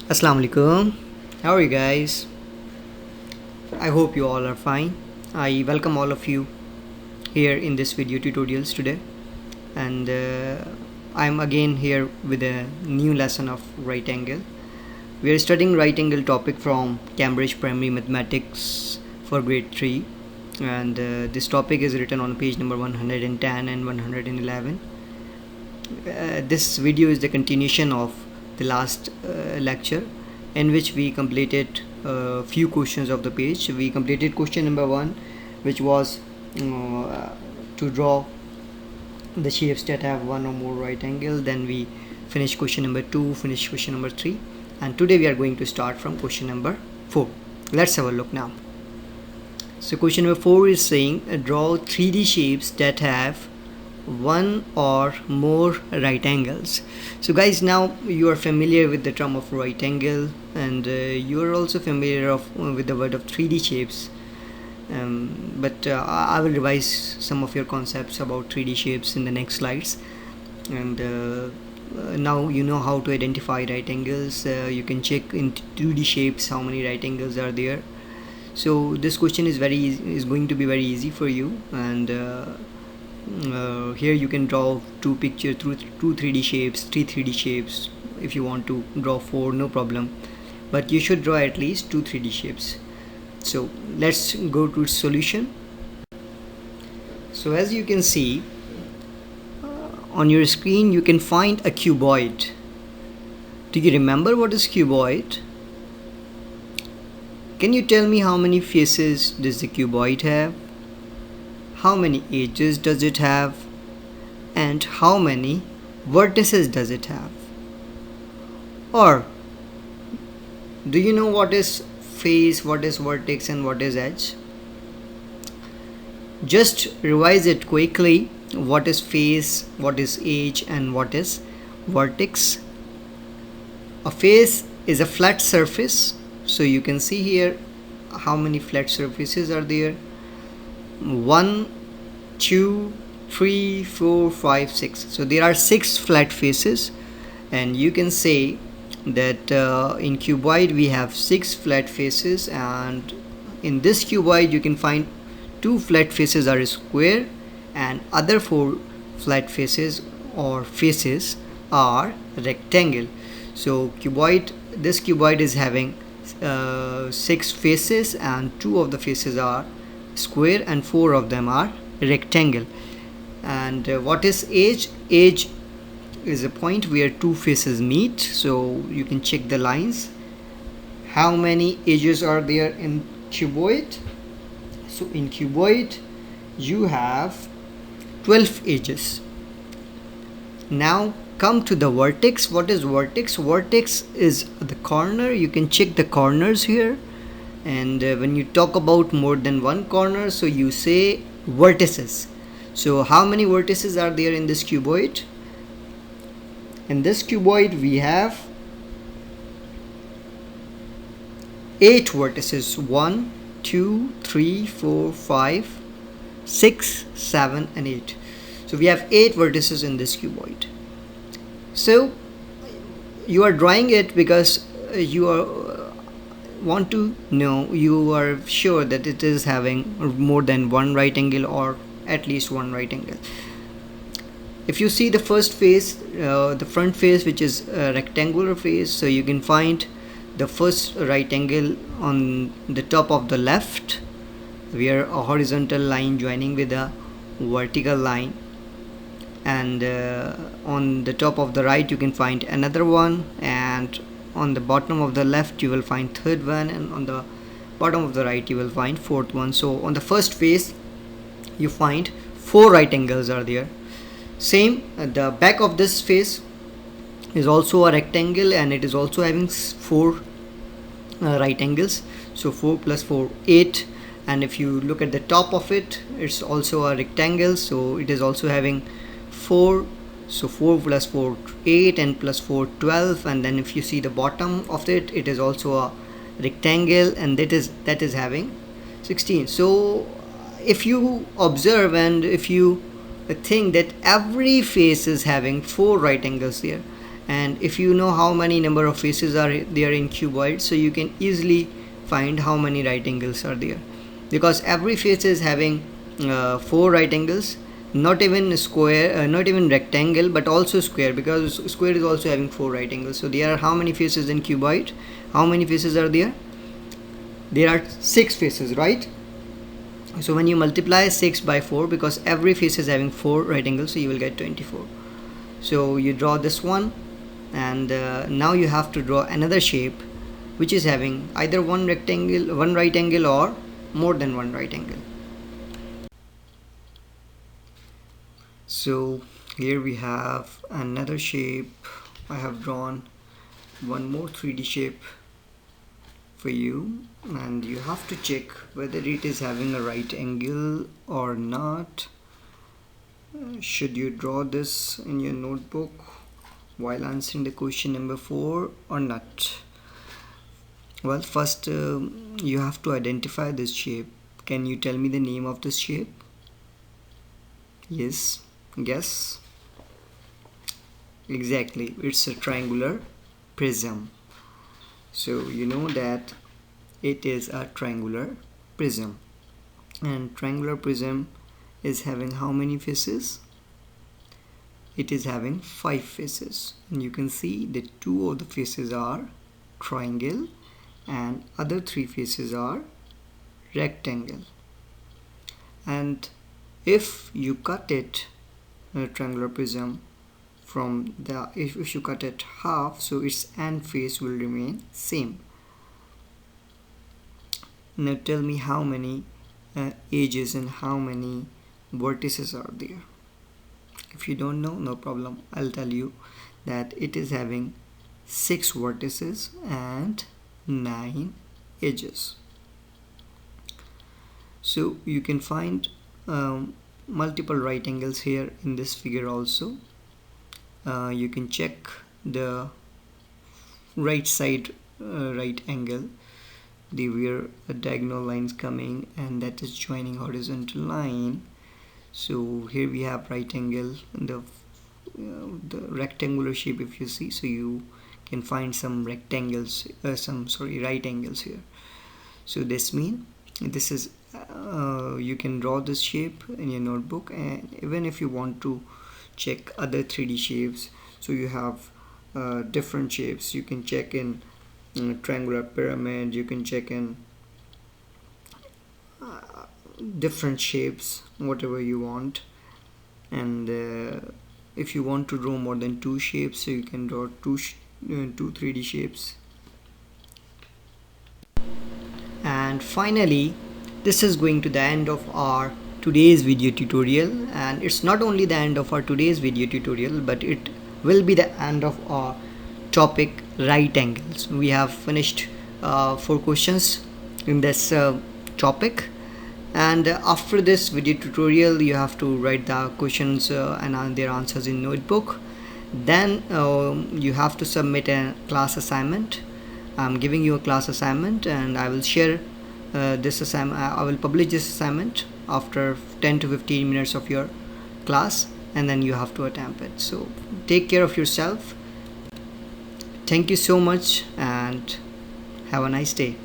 Assalamu alaikum. How are you guys? I hope you all are fine. I welcome all of you here in this video tutorials today, and I'm again here with a new lesson of right angle. We are studying right angle topic from Cambridge Primary Mathematics for grade 3, and this topic is written on page number 110 and 111. This video is the continuation of the last lecture, in which we completed a few questions of the page. We completed question number 1, which was to draw the shapes that have one or more right angle. Then we finished question number 2, finished question number 3, and today we are going to start from question number 4. Let's have a look now. So question number 4 is saying draw 3D shapes that have one or more right angles. So guys, now you are familiar with the term of right angle, and you are also familiar with the word of 3D shapes, but I will revise some of your concepts about 3D shapes in the next slides. And now you know how to identify right angles. You can check in 2D shapes how many right angles are there. So this question is going to be very easy for you, and here you can draw two 3D shapes, 3D shapes. If you want to draw 4, no problem, but you should draw at least 3D shapes. So let's go to solution. So as you can see on your screen, you can find a cuboid. Do you remember what is cuboid? Can you tell me how many faces does the cuboid have? How many edges does it have? And how many vertices does it have? Or do you know what is face, what is vertex, and what is edge? Just revise it quickly. What is face, what is edge, and what is vertex? A face is a flat surface. So you can see here how many flat surfaces are there. 1, 2, 3, 4, 5, 6. So there are 6 flat faces, and you can say that in cuboid we have 6 flat faces, and in this cuboid you can find 2 flat faces are square, and other 4 flat faces or faces are rectangle. So this cuboid is having 6 faces, and 2 of the faces are square and 4 of them are rectangle. And what is edge? Edge is a point where 2 faces meet, so you can check the lines. How many edges are there in cuboid? So in cuboid you have 12 edges. Now come to the vertex. What is vertex? Vertex is the corner. You can check the corners here, and when you talk about more than one corner, so you say vertices. So how many vertices are there in this cuboid? In this cuboid we have 8 vertices. 1, 2, 3, 4, 5, 6, 7, and 8. So we have 8 vertices in this cuboid. So you are drawing it because you are sure that it is having more than one right angle, or at least one right angle. If you see the first face, the front face, which is a rectangular face, so you can find the first right angle on the top of the left, where a horizontal line joining with a vertical line, and on the top of the right you can find another one, and on the bottom of the left you will find third one, and on the bottom of the right you will find fourth one. So on the first face you find 4 right angles are there. Same, the back of this face is also a rectangle, and it is also having 4 right angles. So 4 plus 4, 8. And if you look at the top of it, it's also a rectangle, so it is also having 4. So 4 plus 4, 8, and plus 4, 12. And then if you see the bottom of it, it is also a rectangle, and that is having 16. So if you observe and if you think that every face is having 4 right angles here, and if you know how many number of faces are there in cuboid, so you can easily find how many right angles are there, because every face is having 4 right angles, not even square, not even rectangle, but also square, because square is also having 4 right angles. So there are how many faces in cuboid? How many faces are there? There are 6 faces, right? So when you multiply 6 by 4, because every face is having 4 right angles, so you will get 24. So you draw this one, and now you have to draw another shape which is having either one rectangle, one right angle, or more than one right angle. So here we have another shape. I have drawn one more 3D shape for you, and you have to check whether it is having a right angle or not. Should you draw this in your notebook while answering the question number 4 or not? Well, first you have to identify this shape. Can you tell me the name of this shape? Yes, guess. Exactly, it's a triangular prism. So you know that it is a triangular prism, and triangular prism is having how many faces? It is having 5 faces, and you can see that 2 of the faces are triangle and other 3 faces are rectangle. And if you cut it, a triangular prism, from the if you cut it half, so its end face will remain same. Now tell me how many edges and how many vertices are there. If you don't know, no problem, I'll tell you that it is having 6 vertices and 9 edges. So you can find multiple right angles here in this figure also. You can check the right side right angle, where a diagonal lines coming, and that is joining horizontal line. So here we have right angle, the rectangular shape if you see, so you can find some rectangles, right angles here. So this means this is you can draw this shape in your notebook, and even if you want to check other 3D shapes, so you have different shapes, you can check in triangular pyramid, you can check in different shapes, whatever you want. And if you want to draw more than 2 shapes, so you can draw two 3D shapes. And finally, this is going to the end of our today's video tutorial, and it's not only the end of our today's video tutorial, but it will be the end of our topic right angles. We have finished 4 questions in this topic, and after this video tutorial you have to write the questions and their answers in notebook. Then you have to submit a class assignment. I'm giving you a class assignment, and I will share this assignment. I will publish this assignment after 10 to 15 minutes of your class, and then you have to attempt it. So take care of yourself. Thank you so much, and have a nice day.